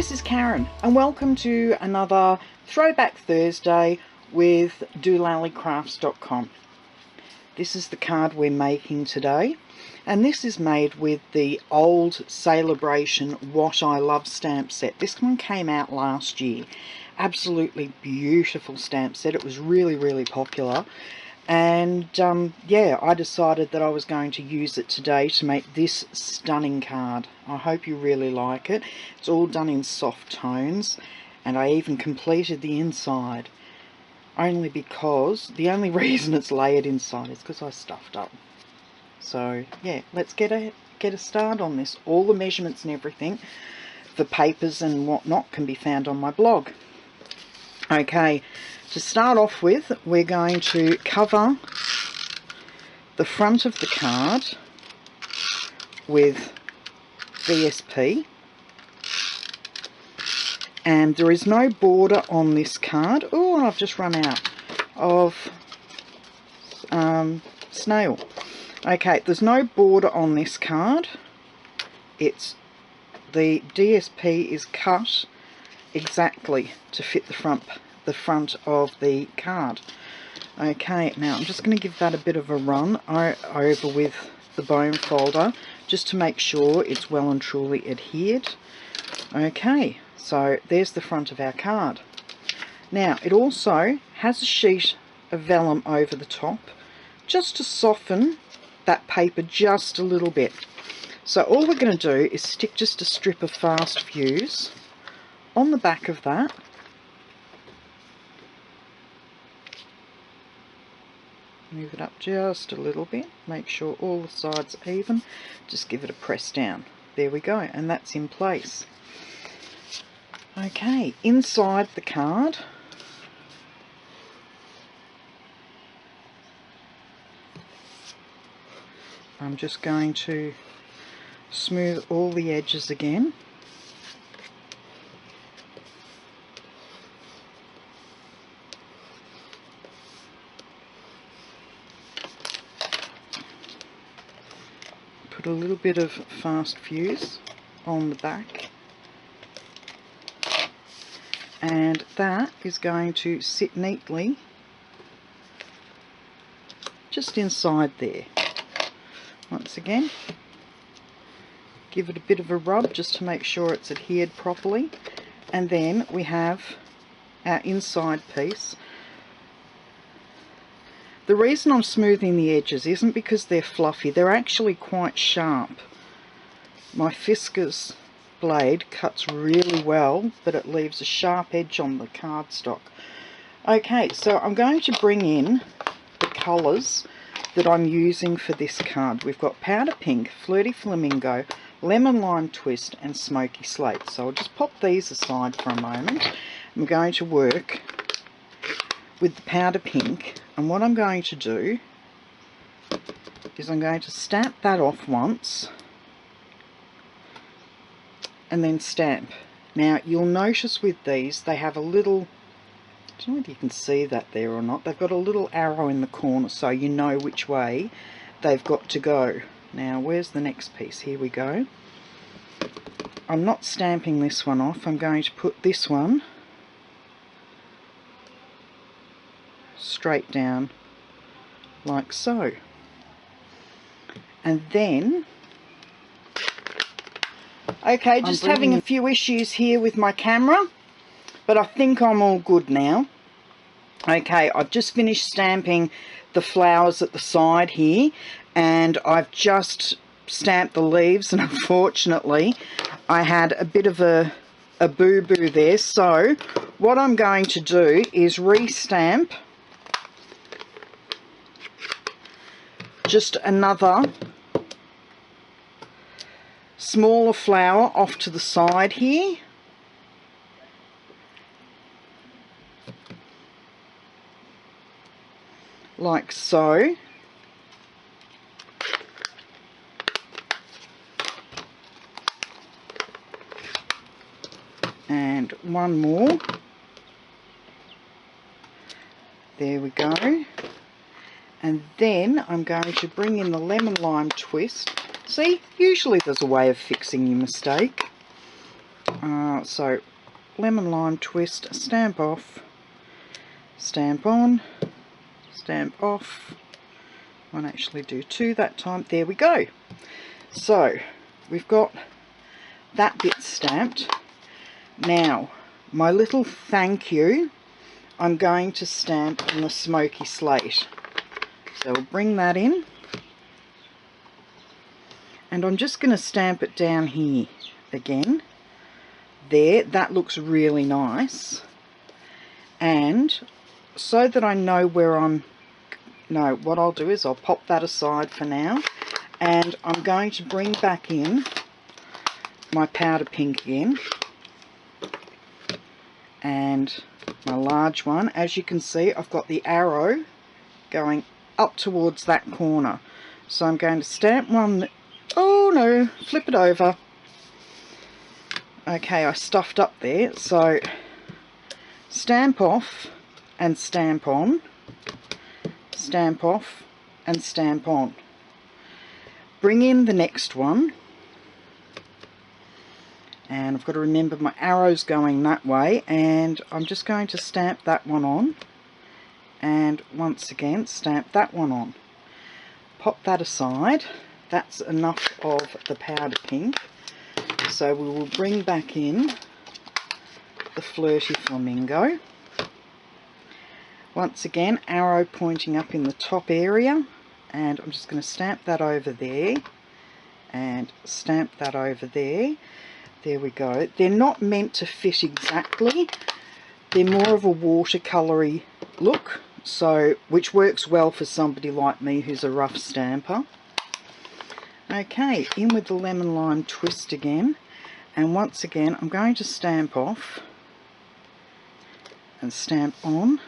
This is Karen and welcome to another Throwback Thursday with dolallycrafts.com. This is the card we're making today, and this is made with the old Celebration What I Love stamp set. This one came out last year. Absolutely beautiful stamp set. It was really popular. And yeah, I decided that I was going to use it today to make this stunning card. I hope you really like it. It's all done in soft tones, and I even completed the inside. Only because, the only reason it's layered inside is because I stuffed up. So yeah, let's get a start on this. All the measurements and everything for papers and whatnot can be found on my blog. Okay, to start off with, we're going to cover the front of the card with VSP, and there is no border on this card. Oh, and I've just run out of snail. Okay, there's no border on this card. It's the DSP is cut exactly to fit the front of the card. Okay, now I'm just going to give that a bit of a run over with the bone folder just to make sure it's well and truly adhered. Okay, so there's the front of our card. Now it also has a sheet of vellum over the top just to soften that paper just a little bit. So all we're going to do is stick just a strip of fast fuse on the back of that. Move it up just a little bit, make sure all the sides are even, just give it a press down. There we go, and that's in place. Okay, inside the card, I'm just going to smooth all the edges again. Put a little bit of fast fuse on the back, and that is going to sit neatly just inside there. Once again, give it a bit of a rub just to make sure it's adhered properly, and then we have our inside piece. The reason I'm smoothing the edges isn't because they're fluffy, they're actually quite sharp. My Fiskars blade cuts really well, but it leaves a sharp edge on the cardstock. Okay, so I'm going to bring in the colours that I'm using for this card. We've got Powder Pink, Flirty Flamingo, Lemon Lime Twist and Smoky Slate. So I'll just pop these aside for a moment. I'm going to work with the Powder Pink, and what I'm going to do is I'm going to stamp that off once and then stamp. Now you'll notice with these they have a little, I don't know whether you can see that there or not, they've got a little arrow in the corner so you know which way they've got to go. Now where's the next piece? Here we go. I'm not stamping this one off, I'm going to put this one straight down like so, and then okay, just having a few issues here with my camera, but I think I'm all good now. Okay, I've just finished stamping the flowers at the side here, and I've just stamped the leaves, and unfortunately I had a bit of a boo-boo there, so what I'm going to do is re-stamp just another smaller flower off to the side here. Like so. And one more. There we go. And then I'm going to bring in the Lemon Lime Twist. See, usually there's a way of fixing your mistake. So lemon lime twist, stamp off, stamp on, stamp off. Won't actually do 2 that time. There we go. So we've got that bit stamped. Now my little thank you, I'm going to stamp on the smoky slate. So we'll bring that in, and I'm just going to stamp it down here again. There, that looks really nice. And so that I know where what I'll do is I'll pop that aside for now, and I'm going to bring back in my powder pink again, and my large one. As you can see, I've got the arrow going up towards that corner, so I'm going to stamp one. Oh no, flip it over. Okay, I stuffed up there. So stamp off and stamp on, stamp off and stamp on. Bring in the next one, and I've got to remember my arrow's going that way, and I'm just going to stamp that one on, and once again stamp that one on. Pop that aside. That's enough of the powder pink, so we will bring back in the Flirty Flamingo. Once again, arrow pointing up in the top area, and I'm just going to stamp that over there and stamp that over there. There we go. They're not meant to fit exactly. They're more of a watercolory look, so which works well for somebody like me who's a rough stamper. Okay, in with the lemon lime twist again, and once again I'm going to stamp off and stamp on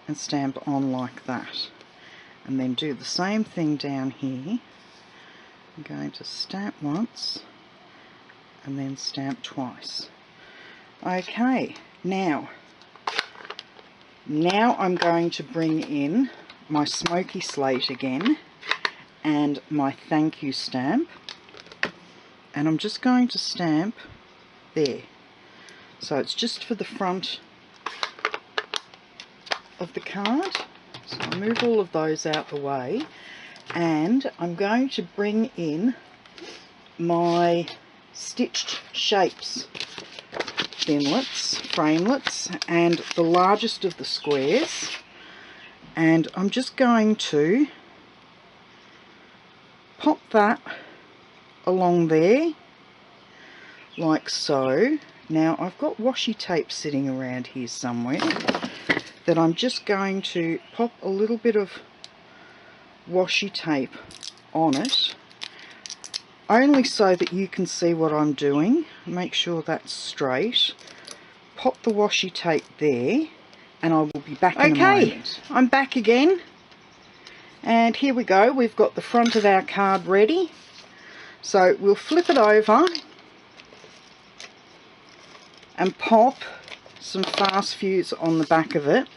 and stamp on like that, and then do the same thing down here. I'm going to stamp once and then stamp twice. Okay, now I'm going to bring in my smoky slate again and my thank you stamp, and I'm just going to stamp there. So it's just for the front of the card. So I'll move all of those out the way, and I'm going to bring in my stitched shapes framelets, and the largest of the squares, and I'm just going to pop that along there like so. Now I've got washi tape sitting around here somewhere that I'm just going to pop a little bit of washi tape on it, only so that you can see what I'm doing. Make sure that's straight. Pop the washi tape there, and I will be back in a moment. Okay, I'm back again, and here we go. We've got the front of our card ready, so we'll flip it over and pop some fast fuse on the back of it,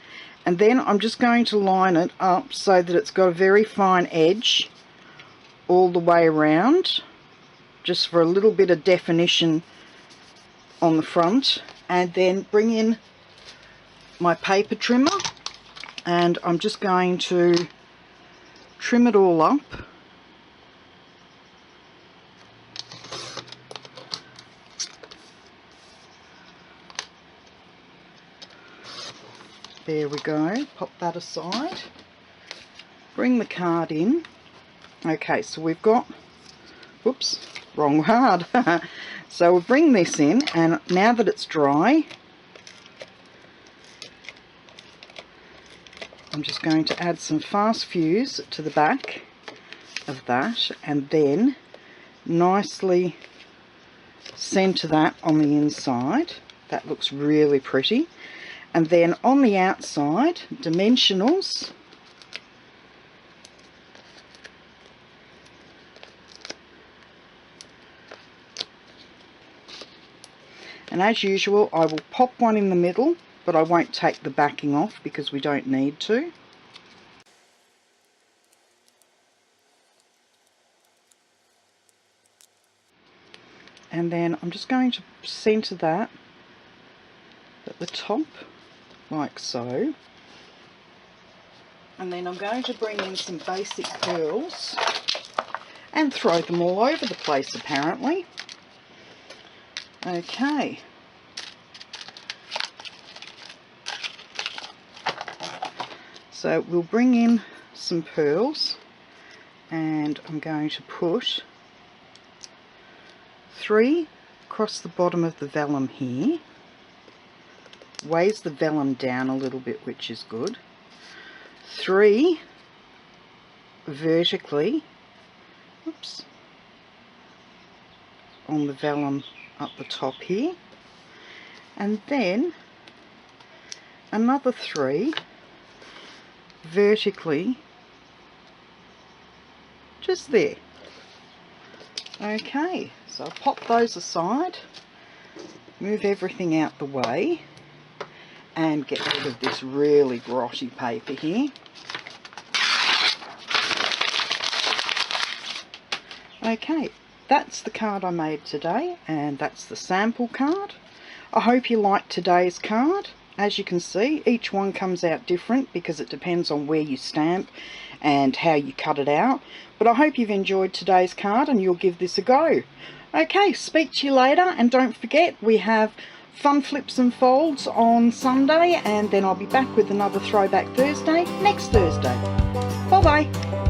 and then I'm just going to line it up so that it's got a very fine edge all the way around, just for a little bit of definition on the front. And then bring in my paper trimmer, and I'm just going to trim it all up. There we go. Pop that aside. Bring the card in. Okay, so we've got, whoops, wrong card. So we'll bring this in, and now that it's dry, I'm just going to add some fast fuse to the back of that, and then nicely center that on the inside. That looks really pretty. And then on the outside, dimensionals, and as usual I will pop one in the middle, but I won't take the backing off because we don't need to. and then I'm just going to centre that at the top like so, and then I'm going to bring in some basic pearls and throw them all over the place apparently. Okay, so we'll bring in some pearls, and I'm going to put 3 across the bottom of the vellum here, weighs the vellum down a little bit, which is good. 3 vertically, oops, on the vellum up the top here, and then another 3 vertically just there. Okay, so I'll pop those aside, move everything out the way, and get rid of this really grotty paper here. Okay, that's the card I made today, and that's the sample card. I hope you liked today's card. As you can see, each one comes out different because it depends on where you stamp and how you cut it out. But I hope you've enjoyed today's card and you'll give this a go. Okay, speak to you later, and don't forget we have Fun Flips and Folds on Sunday, and then I'll be back with another Throwback Thursday next Thursday. Bye bye.